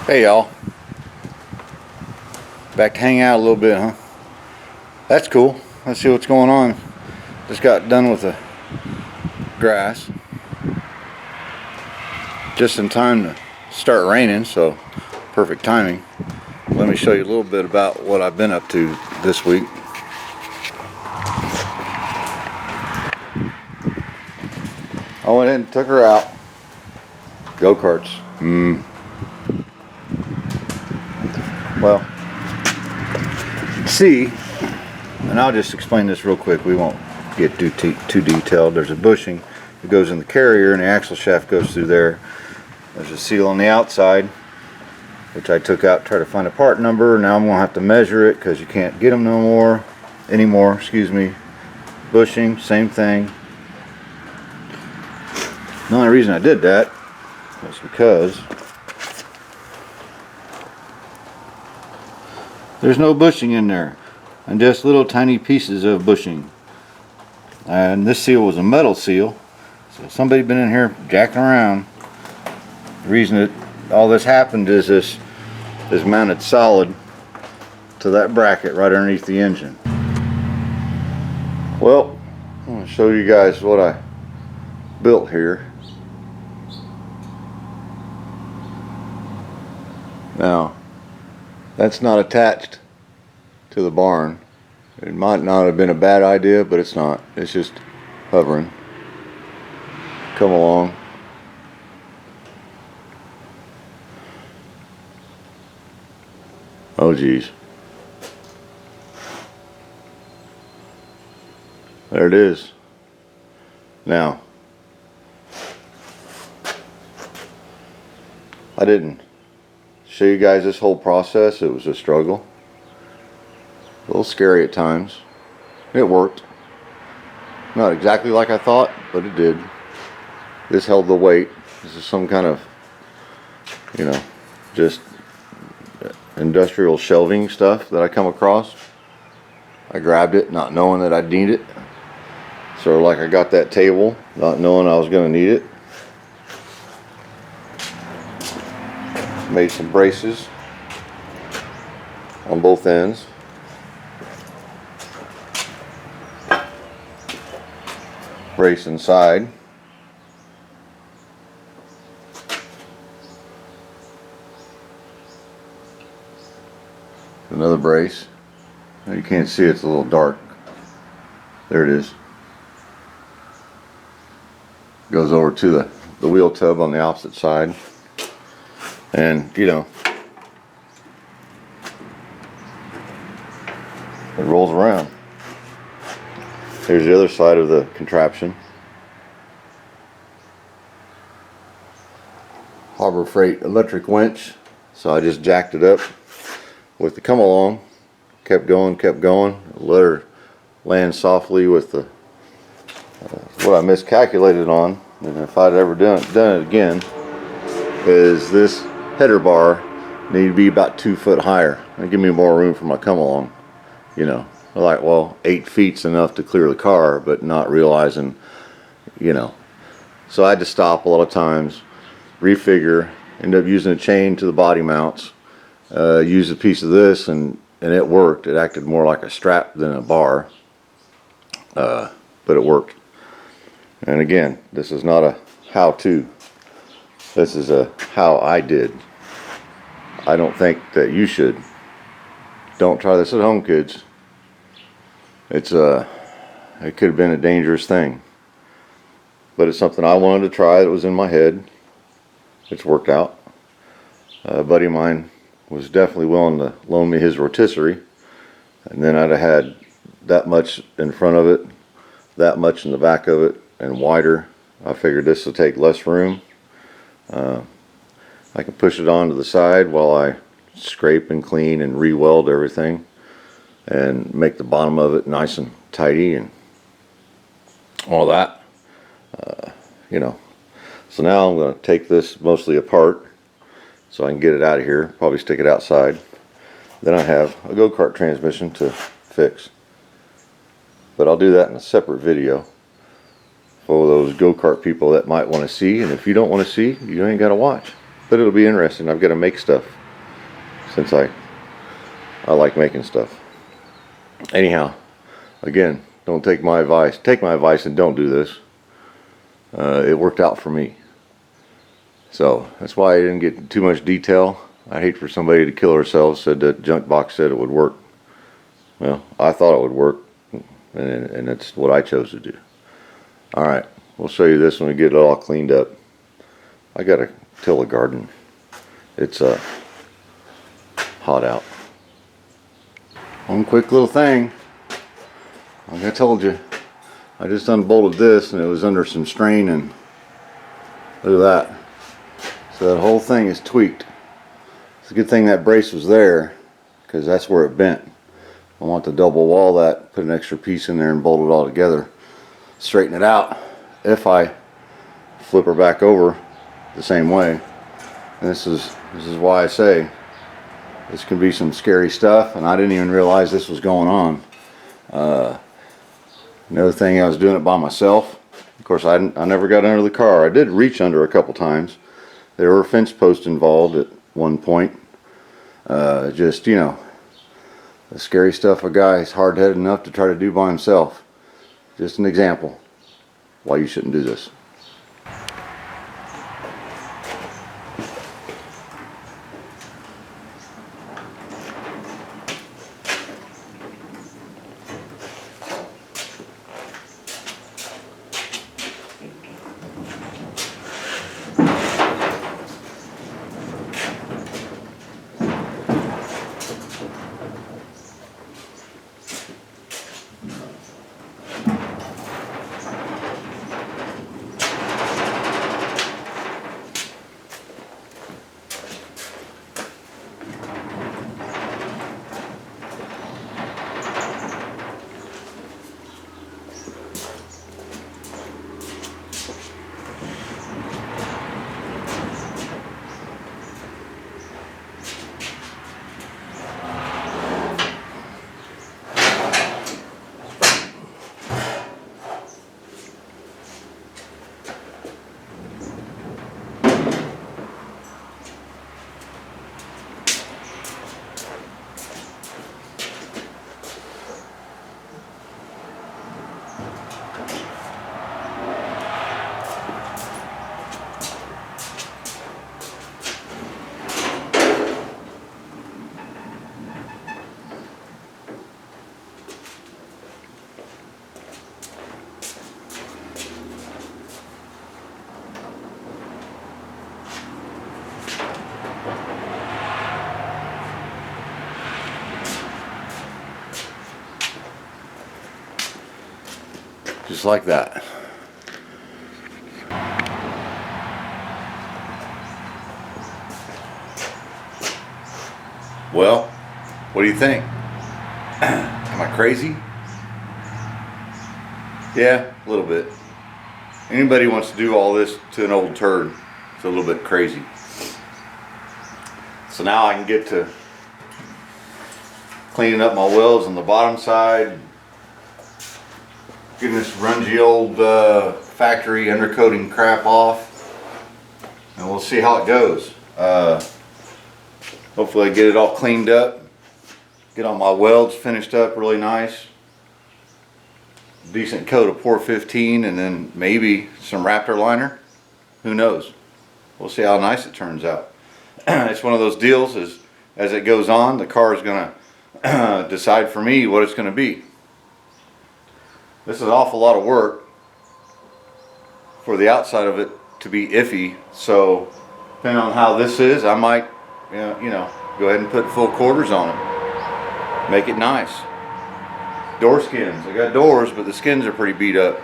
Hey y'all, back to hang out a little bit, huh? That's cool. Let's see what's going on. Just got done with the grass. Just in time to start raining, so perfect timing. Let me show you a little bit about what I've been up to this week. I went ahead and took her out. Go-karts. Well, see, and I'll just explain this real quick. We won't get too detailed. There's a bushing that goes in the carrier, and the axle shaft goes through there. There's a seal on the outside, which I took out, tried to find a part number. Now I'm going to have to measure it because you can't get them anymore. Excuse me. Bushing, same thing. The only reason I did that was because there's no bushing in there, and just little tiny pieces of bushing. And this seal was a metal seal, so somebody been in here jacking around. The reason that all this happened is this is mounted solid to that bracket right underneath the engine. Well, I'm going to show you guys what I built here. Now, that's not attached to the barn. It might not have been a bad idea, but it's not. It's just hovering. Come along. Oh geez. There it is. Now, I didn't show you guys this whole process. It was a struggle. A little scary at times. It worked. Not exactly like I thought, but it did. This held the weight. This is some kind of, just industrial shelving stuff that I come across. I grabbed it not knowing that I'd need it. So like I got that table not knowing I was going to need it. Made some braces on both ends. Brace inside. Another brace. Now you can't see, it's a little dark. There it is. Goes over to the wheel tub on the opposite side. And it rolls around. Here's the other side of the contraption. Harbor Freight electric winch. So I just jacked it up with the come along. Kept going. Let her land softly with the what I miscalculated on. And if I'd ever done it again, is this header bar need to be about 2 foot higher and give me more room for my come along. Like, well, 8 feet's enough to clear the car, but not realizing, so I had to stop a lot of times, refigure, end up using a chain to the body mounts, use a piece of this, and it worked. It acted more like a strap than a bar, but it worked. And again, this is not a how-to. This is a how I did. I don't think that you should. Don't try this at home, kids. It could have been a dangerous thing. But it's something I wanted to try that was in my head. It's worked out. A buddy of mine was definitely willing to loan me his rotisserie. And then I'd have had that much in front of it, that much in the back of it, and wider. I figured this would take less room. I can push it onto the side while I scrape and clean and re-weld everything and make the bottom of it nice and tidy and all that. So now I'm going to take this mostly apart so I can get it out of here, probably stick it outside. Then I have a go-kart transmission to fix, but I'll do that in a separate video for those go-kart people that might want to see. And if you don't want to see, you ain't got to watch. but it'll be interesting. I've got to make stuff since I like making stuff. Anyhow, again, don't take my advice. Take my advice and don't do this. It worked out for me. So that's why I didn't get too much detail. I hate for somebody to kill herself. Said that junk box said it would work. Well, I thought it would work, and that's what I chose to do. All right, we'll show you this when we get it all cleaned up. I gotta till the garden. It's hot out. One quick little thing. Like I told you, I just unbolted this and it was under some strain, and look at that. So that whole thing is tweaked. It's a good thing that brace was there, because that's where it bent. I want to double wall that, put an extra piece in there and bolt it all together. Straighten it out if I flip her back over the same way. And this is why I say this can be some scary stuff, and I didn't even realize this was going on. Another thing, I was doing it by myself. Of course, I never got under the car. I did reach under a couple times. There were fence posts involved at one point. Just, you know, the scary stuff a guy is hard-headed enough to try to do by himself. Just an example why you shouldn't do this. Just like that. Well, what do you think? Am I crazy? Yeah, a little bit. Anybody wants to do all this to an old turd, it's a little bit crazy. So now I can get to cleaning up my welds on the bottom side, getting this grungy old factory undercoating crap off, and we'll see how it goes. Hopefully I get it all cleaned up, get all my welds finished up really nice, decent coat of Pour 15, and then maybe some Raptor liner. Who knows? We'll see how nice it turns out. It's one of those deals, as it goes on, the car is going to decide for me what it's going to be. This is an awful lot of work for the outside of it to be iffy, so depending on how this is, I might you know, go ahead and put full quarters on it, make it nice. Door skins, I got doors, but the skins are pretty beat up,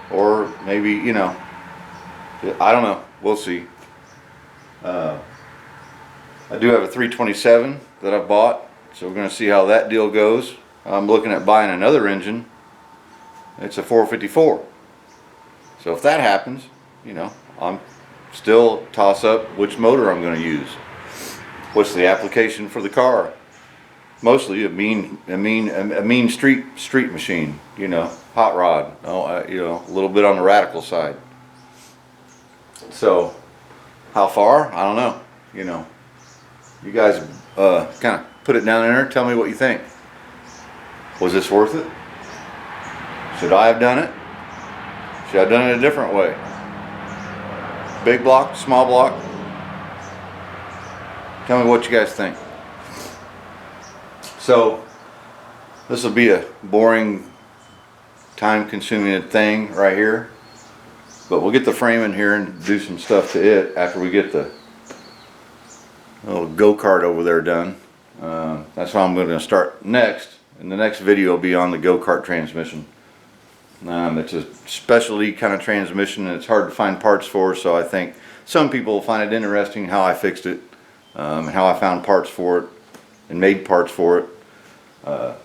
or maybe, you know, I don't know, we'll see. I do have a 327 that I bought, so we're going to see how that deal goes. I'm looking at buying another engine. It's a 454. So if that happens, you know, I'm still toss up which motor I'm going to use. What's the application for the car? Mostly a mean street machine, you know, hot rod. You know, a little bit on the radical side. So how far? I don't know. you know, you guys kind of put it down there. Tell me what you think. Was this worth it? Should I have done it? Should I have done it a different way? Big block, small block? Tell me what you guys think. So, this will be a boring, time-consuming thing right here. But we'll get the frame in here and do some stuff to it after we get the little go-kart over there done. That's how I'm going to start next. And the next video will be on the go-kart transmission. It's a specialty kind of transmission and it's hard to find parts for, so I think some people will find it interesting how I fixed it, and how I found parts for it and made parts for it.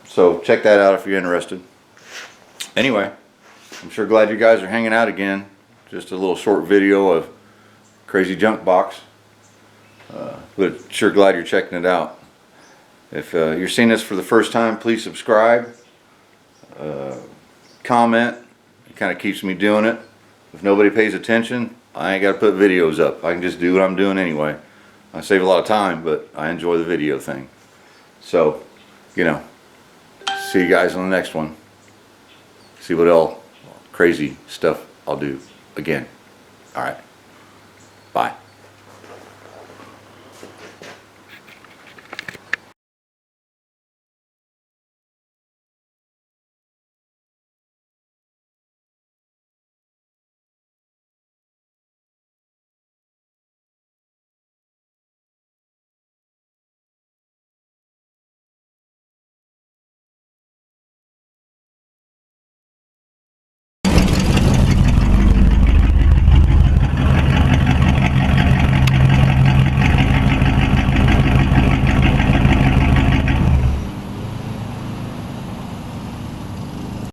So check that out if you're interested. Anyway, I'm sure glad you guys are hanging out again. Just a little short video of Crazy Junk Box. But sure glad you're checking it out. If you're seeing this for the first time, please subscribe, comment. It kind of keeps me doing it. If nobody pays attention, I ain't got to put videos up. I can just do what I'm doing anyway. I save a lot of time, but I enjoy the video thing. So, you know, see you guys on the next one. See what all crazy stuff I'll do again. Alright. Bye.